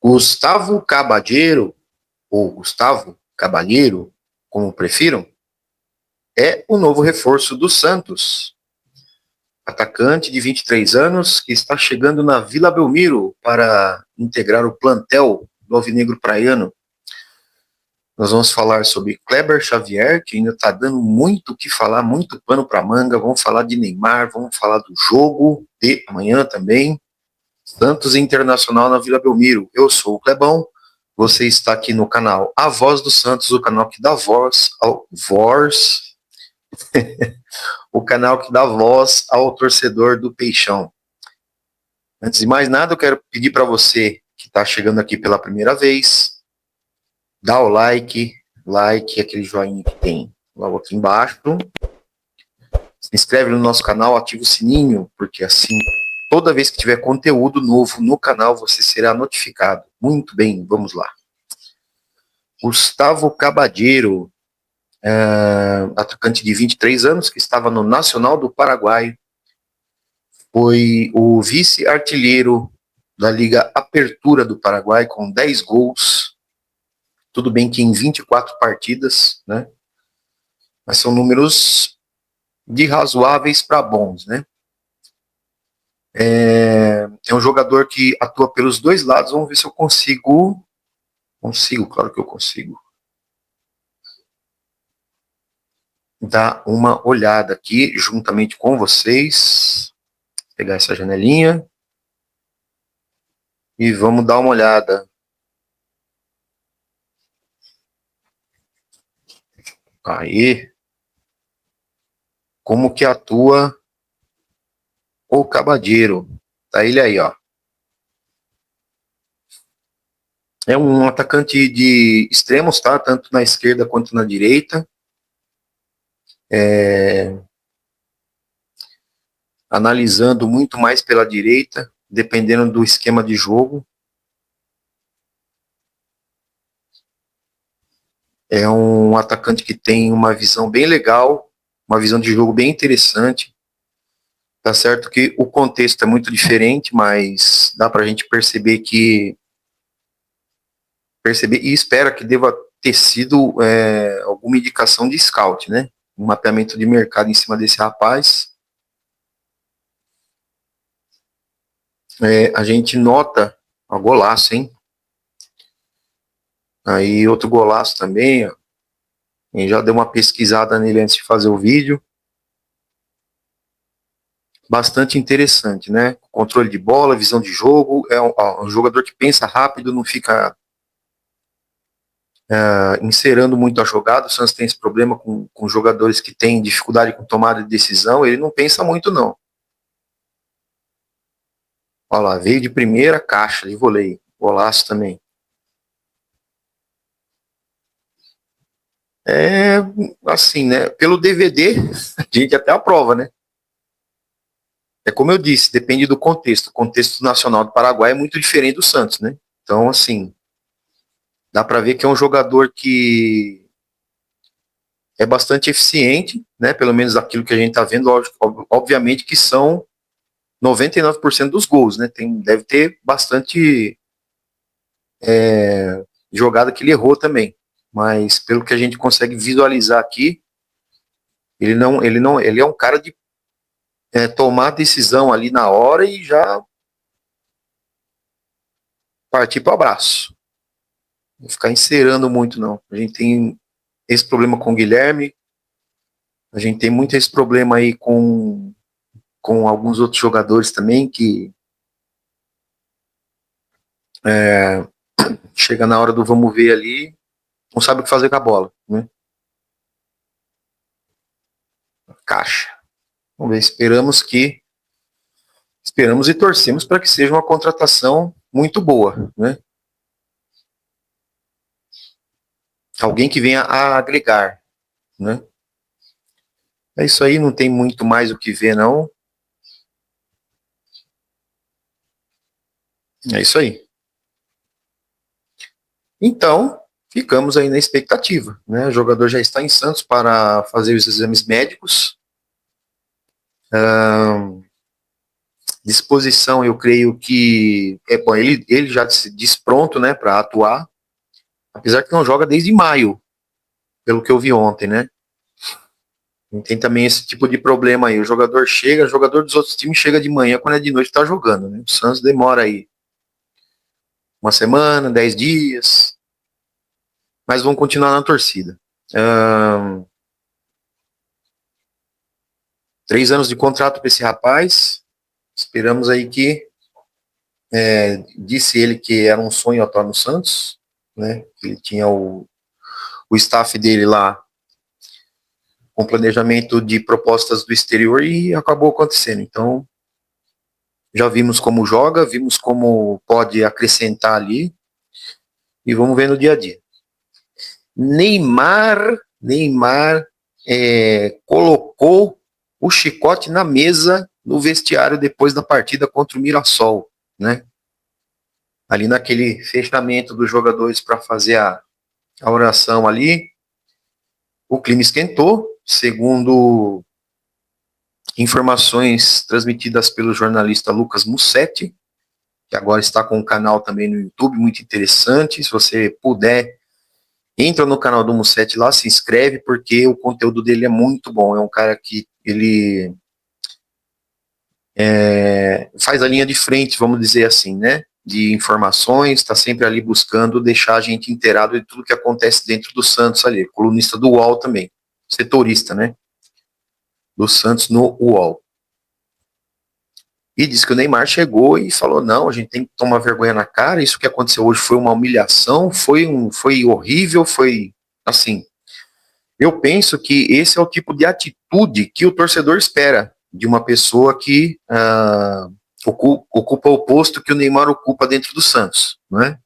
Gustavo Cabalheiro, ou Gustavo Cabalheiro, como prefiram, é o novo reforço do Santos. Atacante de 23 anos que está chegando na Vila Belmiro para integrar o plantel do Alvinegro Praiano. Nós vamos falar sobre Kleber Xavier, que ainda está dando muito o que falar, muito pano para manga. Vamos falar de Neymar, vamos falar do jogo de amanhã também. Santos Internacional na Vila Belmiro. Eu sou o Clebão. Você está aqui no canal A Voz do Santos, o canal que dá voz ao o canal que dá voz ao torcedor do Peixão. Antes de mais nada, eu quero pedir para você que está chegando aqui pela primeira vez, dá o like, aquele joinha que tem logo aqui embaixo. Se inscreve no nosso canal, ativa o sininho, porque assim, toda vez que tiver conteúdo novo no canal, você será notificado. Muito bem, vamos lá. Gustavo Cabalheiro, atacante de 23 anos, que estava no Nacional do Paraguai, foi o vice-artilheiro da Liga Apertura do Paraguai, com 10 gols. Tudo bem que em 24 partidas, né? Mas são números de razoáveis para bons, né? É um jogador que atua pelos dois lados. Vamos ver se eu consigo. Claro que eu consigo. Dar uma olhada aqui juntamente com vocês. Pegar essa janelinha. E vamos dar uma olhada. Aí. Como que atua o Cabalheiro? Tá ele aí, ó. É um atacante de extremos, tá? Tanto na esquerda quanto na direita. Analisando muito mais pela direita, dependendo do esquema de jogo. É um atacante que tem uma visão bem legal, uma visão de jogo bem interessante. Tá certo que o contexto é muito diferente, mas dá pra gente perceber e espera que deva ter sido alguma indicação de scout, né? Um mapeamento de mercado em cima desse rapaz. A gente nota, ó, golaço, hein? Aí outro golaço também, ó. E já deu uma pesquisada nele antes de fazer o vídeo. Bastante interessante, né? Controle de bola, visão de jogo. É um jogador que pensa rápido, não fica encerando muito a jogada. O Santos tem esse problema com jogadores que têm dificuldade com tomada de decisão. Ele não pensa muito, não. Olha lá, veio de primeira caixa de voleio. Golaço também. É assim, né? Pelo DVD, a gente até aprova, né? É como eu disse, depende do contexto. O contexto nacional do Paraguai é muito diferente do Santos, né? Então, assim, dá para ver que é um jogador que é bastante eficiente, né? Pelo menos aquilo que a gente está vendo, obviamente que são 99% dos gols, né? Deve ter bastante jogada que ele errou também. Mas pelo que a gente consegue visualizar aqui, ele é um cara de tomar decisão ali na hora e já partir para o abraço. Não ficar encerando muito, não. A gente tem esse problema com o Guilherme, a gente tem muito esse problema aí com alguns outros jogadores também, que chega na hora do vamos ver ali, não sabe o que fazer com a bola, né? Caixa. Vamos ver, esperamos e torcemos para que seja uma contratação muito boa, né? Alguém que venha a agregar, né? É isso aí, não tem muito mais o que ver, não. É isso aí. Então, ficamos aí na expectativa, né? O jogador já está em Santos para fazer os exames médicos. Disposição, eu creio que bom, ele já se diz pronto, né, para atuar, apesar que não joga desde maio, pelo que eu vi ontem, né? E tem também esse tipo de problema aí. O jogador dos outros times chega de manhã, quando é de noite tá jogando, né? O Santos demora aí uma semana, 10 dias, mas vão continuar na torcida. 3 anos de contrato para esse rapaz. Esperamos aí que disse ele que era um sonho atuar no Santos, né? Ele tinha o staff dele lá com planejamento de propostas do exterior e acabou acontecendo. Então, já vimos como joga, vimos como pode acrescentar ali e vamos ver no dia a dia. Neymar colocou o chicote na mesa no vestiário depois da partida contra o Mirassol, né? Ali naquele fechamento dos jogadores para fazer a oração ali, o clima esquentou, segundo informações transmitidas pelo jornalista Lucas Mussetti, que agora está com um canal também no YouTube, muito interessante. Se você puder, entra no canal do Mussetti lá, se inscreve, porque o conteúdo dele é muito bom. É um cara que ele faz a linha de frente, vamos dizer assim, né? De informações, está sempre ali buscando deixar a gente inteirado de tudo que acontece dentro do Santos ali. Colunista do UOL também, setorista, né? Do Santos no UOL. E disse que o Neymar chegou e falou, não, a gente tem que tomar vergonha na cara, isso que aconteceu hoje foi uma humilhação, foi horrível, foi assim. Eu penso que esse é o tipo de atitude que o torcedor espera de uma pessoa que ocupa o posto que o Neymar ocupa dentro do Santos, não é?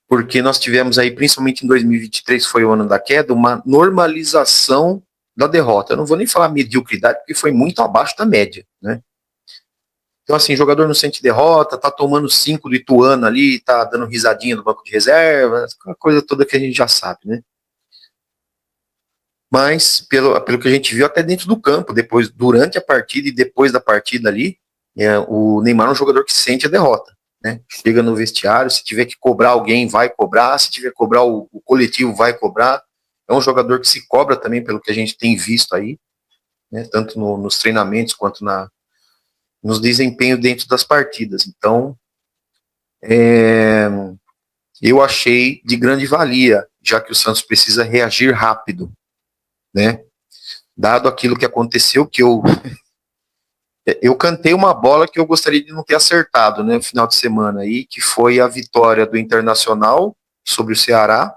Porque nós tivemos aí, principalmente em 2023, que foi o ano da queda, uma normalização da derrota. Eu não vou nem falar mediocridade, porque foi muito abaixo da média, né? Então, assim, jogador não sente derrota, tá tomando 5 do Ituano ali, tá dando risadinha no banco de reserva, aquela coisa toda que a gente já sabe, né? Mas, pelo que a gente viu até dentro do campo, depois, durante a partida e depois da partida ali, o Neymar é um jogador que sente a derrota, né? Chega no vestiário, se tiver que cobrar alguém, vai cobrar, se tiver que cobrar o coletivo, vai cobrar. É um jogador que se cobra também, pelo que a gente tem visto aí, né? Tanto nos treinamentos quanto nos desempenhos dentro das partidas. Então, eu achei de grande valia, já que o Santos precisa reagir rápido, né? Dado aquilo que aconteceu, que eu cantei uma bola que eu gostaria de não ter acertado, né, no final de semana aí, que foi a vitória do Internacional sobre o Ceará.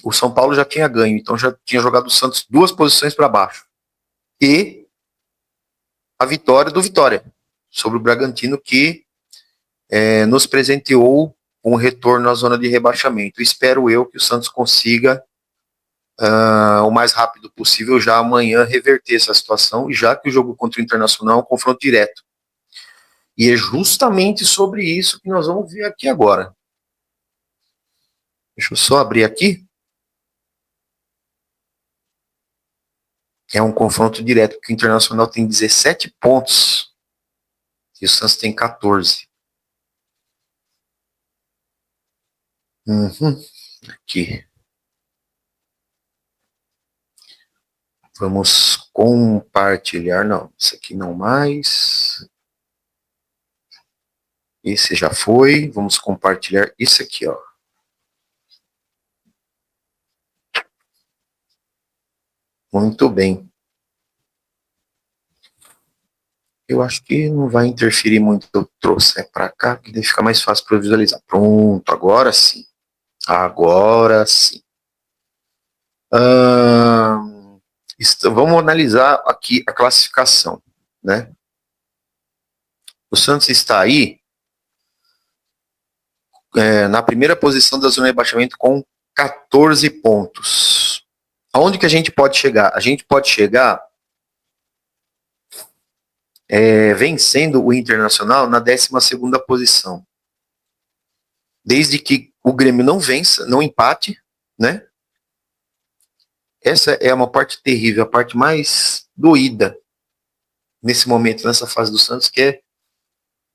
O São Paulo já tinha ganho, então já tinha jogado o Santos 2 posições para baixo. E a vitória do Vitória sobre o Bragantino, que nos presenteou com um retorno à zona de rebaixamento. Espero eu que o Santos consiga o mais rápido possível, já amanhã, reverter essa situação, já que o jogo contra o Internacional é um confronto direto. E é justamente sobre isso que nós vamos ver aqui agora. Deixa eu só abrir aqui. É um confronto direto, porque o Internacional tem 17 pontos e o Santos tem 14. Aqui. Vamos compartilhar. Não, isso aqui não mais. Esse já foi. Vamos compartilhar isso aqui, ó. Muito bem. Eu acho que não vai interferir muito. Eu trouxe para cá, que daí fica mais fácil para visualizar. Pronto, agora sim. Agora sim. Vamos analisar aqui a classificação, né? O Santos está aí na primeira posição da zona de rebaixamento com 14 pontos. Aonde que a gente pode chegar? A gente pode chegar vencendo o Internacional na 12ª posição. Desde que o Grêmio não vença, não empate, né? Essa é uma parte terrível, a parte mais doída nesse momento, nessa fase do Santos, que é,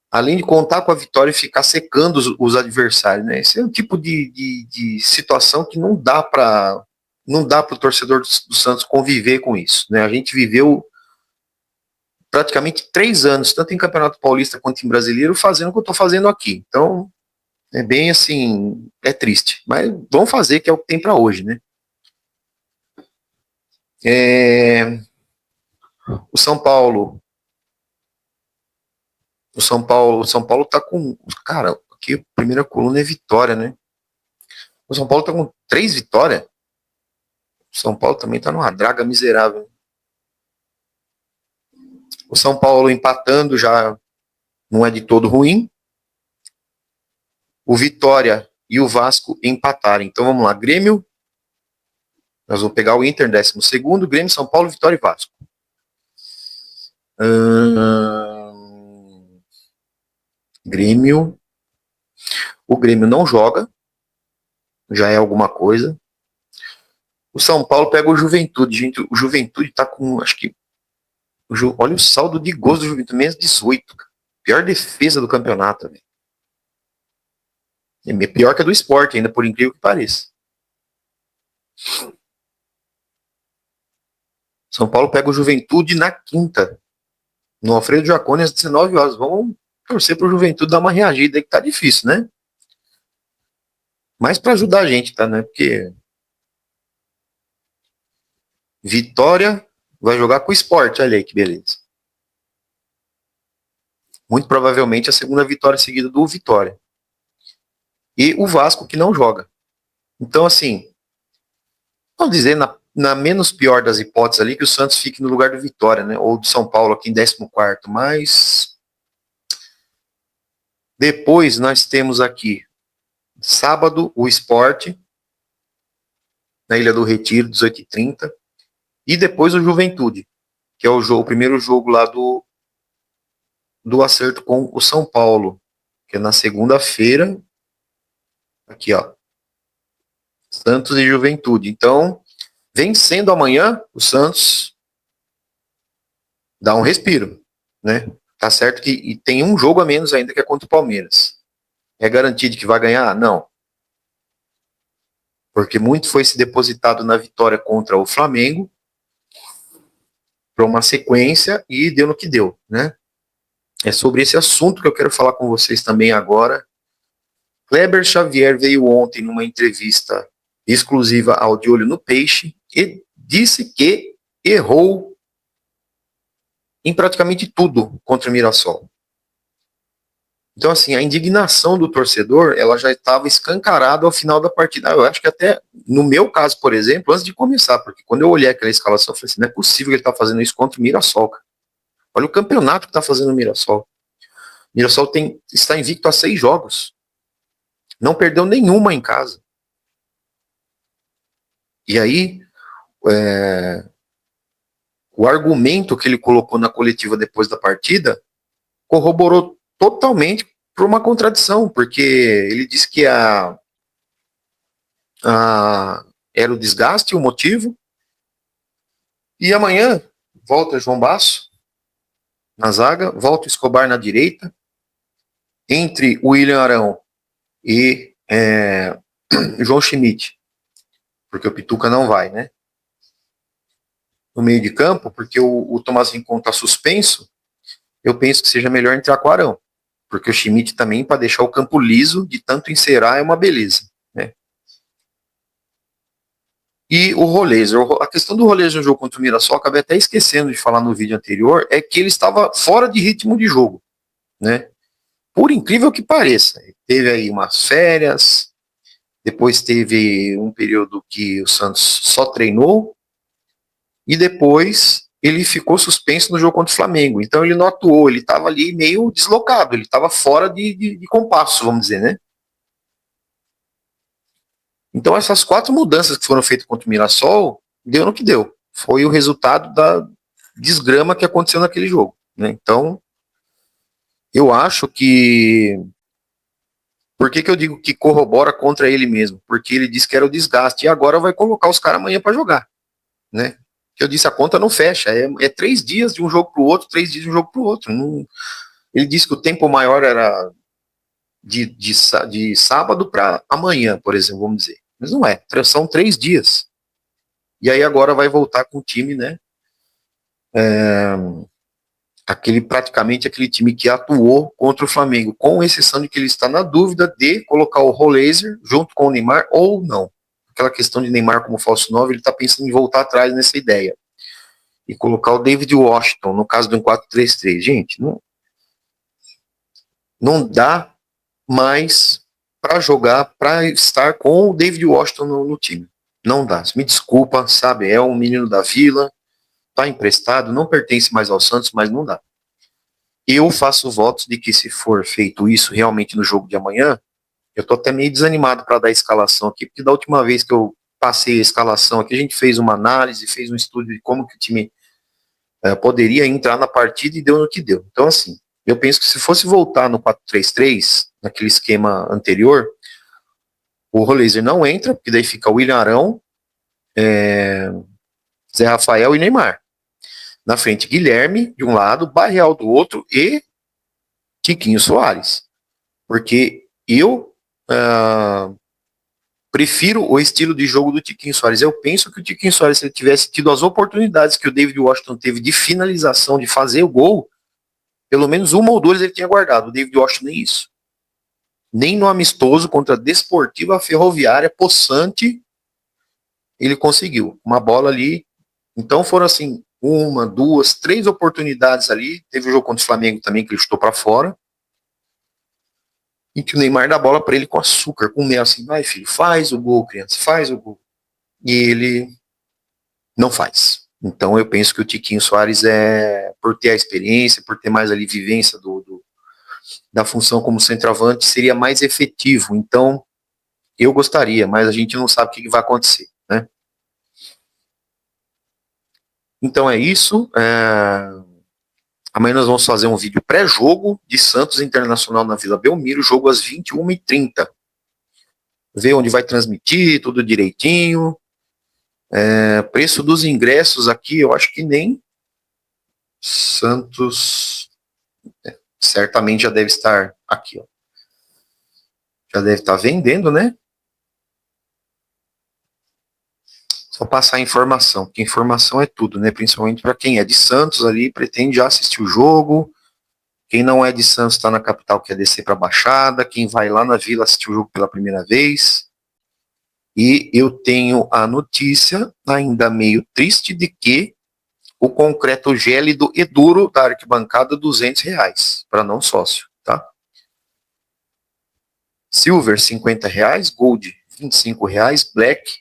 além de contar com a vitória, ficar secando os adversários, né? Esse é um tipo de situação que não dá para o torcedor do Santos conviver com isso, né? A gente viveu praticamente 3 anos, tanto em Campeonato Paulista quanto em Brasileiro, fazendo o que eu estou fazendo aqui. Então, é bem assim, é triste. Mas vamos fazer, que é o que tem para hoje, né? O São Paulo. O São Paulo tá com. Cara, aqui a primeira coluna é vitória, né? O São Paulo tá com 3 vitórias. O São Paulo também tá numa draga miserável. O São Paulo empatando já não é de todo ruim. O Vitória e o Vasco empataram. Então vamos lá. Grêmio. Nós vamos pegar o Inter, 12º. Grêmio, São Paulo, Vitória e Vasco. Grêmio. O Grêmio não joga. Já é alguma coisa. O São Paulo pega o Juventude. Gente, o Juventude tá com, acho que, olha o saldo de gols do Juventude, menos 18. Cara. Pior defesa do campeonato. Véio. É pior que a do Sport, ainda, por incrível que pareça. São Paulo pega o Juventude na quinta. No Alfredo Jaconi, às 19 horas. Vamos torcer pro Juventude dar uma reagida aí, que tá difícil, né? Mas para ajudar a gente, tá, né? Porque Vitória vai jogar com o Sport, olha aí que beleza. Muito provavelmente a segunda vitória seguida do Vitória. E o Vasco que não joga. Então, assim, vamos dizer, na menos pior das hipóteses ali, que o Santos fique no lugar do Vitória, né? Ou do São Paulo aqui em 14º. Mas depois nós temos aqui, sábado, o Sport, na Ilha do Retiro, 18h30. E depois o Juventude, que é o primeiro jogo lá do acerto com o São Paulo, que é na segunda-feira. Aqui, ó. Santos e Juventude. Então, vencendo amanhã, o Santos dá um respiro, né? Tá certo que tem um jogo a menos ainda, que é contra o Palmeiras. É garantido que vai ganhar? Não. Porque muito foi se depositado na vitória contra o Flamengo para uma sequência e deu no que deu, né? É sobre esse assunto que eu quero falar com vocês também agora. Kleber Xavier veio ontem numa entrevista exclusiva ao De Olho no Peixe e disse que errou em praticamente tudo contra o Mirassol. Então, assim, a indignação do torcedor, ela já estava escancarada ao final da partida. Eu acho que até, no meu caso, por exemplo, antes de começar, porque quando eu olhei aquela escalação, eu falei assim, não é possível que ele está fazendo isso contra o Mirassol, cara. Olha o campeonato que está fazendo o Mirassol. O Mirassol está invicto a 6 jogos. Não perdeu nenhuma em casa. E aí, o argumento que ele colocou na coletiva depois da partida corroborou totalmente por uma contradição, porque ele disse que era o desgaste o motivo, e amanhã volta João Basso na zaga, volta o Escobar na direita, entre o William Arão e João Schmidt, porque o Pituca não vai, né? No meio de campo, porque o Tomás Rincon está suspenso, eu penso que seja melhor entrar com o Arão, porque o Schmidt também, para deixar o campo liso, de tanto encerar, é uma beleza, né? E o Rolezer, a questão do Rolezer no jogo contra o Mirassol, acabei até esquecendo de falar no vídeo anterior, é que ele estava fora de ritmo de jogo, né? Por incrível que pareça, teve aí umas férias, depois teve um período que o Santos só treinou, e depois ele ficou suspenso no jogo contra o Flamengo. Então ele não atuou, ele estava ali meio deslocado, ele estava fora de compasso, vamos dizer, né? Então essas 4 mudanças que foram feitas contra o Mirassol, deu no que deu. Foi o resultado da desgrama que aconteceu naquele jogo, né? Então, eu acho que... Por que eu digo que corrobora contra ele mesmo? Porque ele disse que era o desgaste, e agora vai colocar os caras amanhã para jogar, né? que eu disse, a conta não fecha. É 3 dias de um jogo para o outro, 3 dias de um jogo para o outro. Não, ele disse que o tempo maior era de sábado para amanhã, por exemplo, vamos dizer. Mas não é, são 3 dias. E aí agora vai voltar com o time, né? Praticamente aquele time que atuou contra o Flamengo, com exceção de que ele está na dúvida de colocar o Rollaser junto com o Neymar ou não. Aquela questão de Neymar como falso 9, ele está pensando em voltar atrás nessa ideia. E colocar o David Washington, no caso do 4-3-3. Gente, não dá mais para jogar, para estar com o David Washington no time. Não dá. Me desculpa, sabe? É um menino da Vila, tá emprestado, não pertence mais ao Santos, mas não dá. Eu faço votos de que se for feito isso realmente no jogo de amanhã, eu tô até meio desanimado para dar a escalação aqui, porque da última vez que eu passei a escalação aqui, a gente fez uma análise, fez um estudo de como que o time poderia entrar na partida e deu no que deu. Então, assim, eu penso que se fosse voltar no 4-3-3, naquele esquema anterior, o Rollaser não entra, porque daí fica o William Arão, Zé Rafael e Neymar. Na frente, Guilherme de um lado, Barreal do outro e Tiquinho Soares. Porque eu prefiro o estilo de jogo do Tiquinho Soares. Eu penso que o Tiquinho Soares, se ele tivesse tido as oportunidades que o David Washington teve de finalização, de fazer o gol, pelo menos uma ou duas ele tinha guardado. O David Washington nem isso. Nem no amistoso contra a Desportiva Ferroviária Poçante ele conseguiu. Uma bola ali. Então foram assim, 1, 2, 3 oportunidades ali. Teve o jogo contra o Flamengo também, que ele chutou para fora. E que o Neymar dá a bola para ele com açúcar, com mel, assim, vai filho, faz o gol, criança, faz o gol. E ele não faz. Então eu penso que o Tiquinho Soares por ter a experiência, por ter mais ali vivência da função como centroavante, seria mais efetivo. Então eu gostaria, mas a gente não sabe o que vai acontecer, né? Então é isso. Amanhã nós vamos fazer um vídeo pré-jogo de Santos Internacional na Vila Belmiro, jogo às 21h30. Ver onde vai transmitir, tudo direitinho. Preço dos ingressos aqui, eu acho que nem Santos certamente já deve estar aqui, ó. Já deve estar vendendo, né? Só passar a informação, porque informação é tudo, né? Principalmente para quem é de Santos ali, pretende já assistir o jogo. Quem não é de Santos, está na capital, quer descer para a Baixada. Quem vai lá na Vila assistir o jogo pela primeira vez. E eu tenho a notícia, ainda meio triste, de que o concreto gélido e duro da arquibancada, R$200, para não sócio, tá? Silver, R$50, Gold, R$25, Black,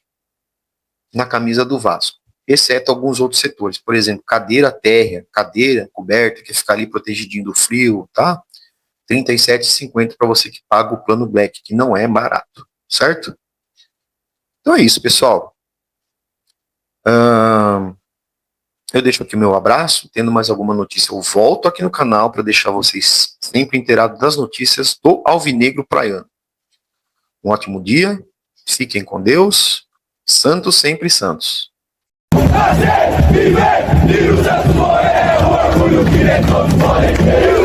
na camisa do Vasco, exceto alguns outros setores, por exemplo, cadeira térrea, cadeira coberta, que fica ali protegidinho do frio, tá? R$37,50 para você que paga o plano Black, que não é barato, certo? Então é isso, pessoal. Eu deixo aqui meu abraço. Tendo mais alguma notícia, eu volto aqui no canal para deixar vocês sempre inteirados das notícias do Alvinegro Praiano. Um ótimo dia, fiquem com Deus. Santos sempre Santos. Nascer, viver, e o Santos morrer, o orgulho que nem todos podem ter.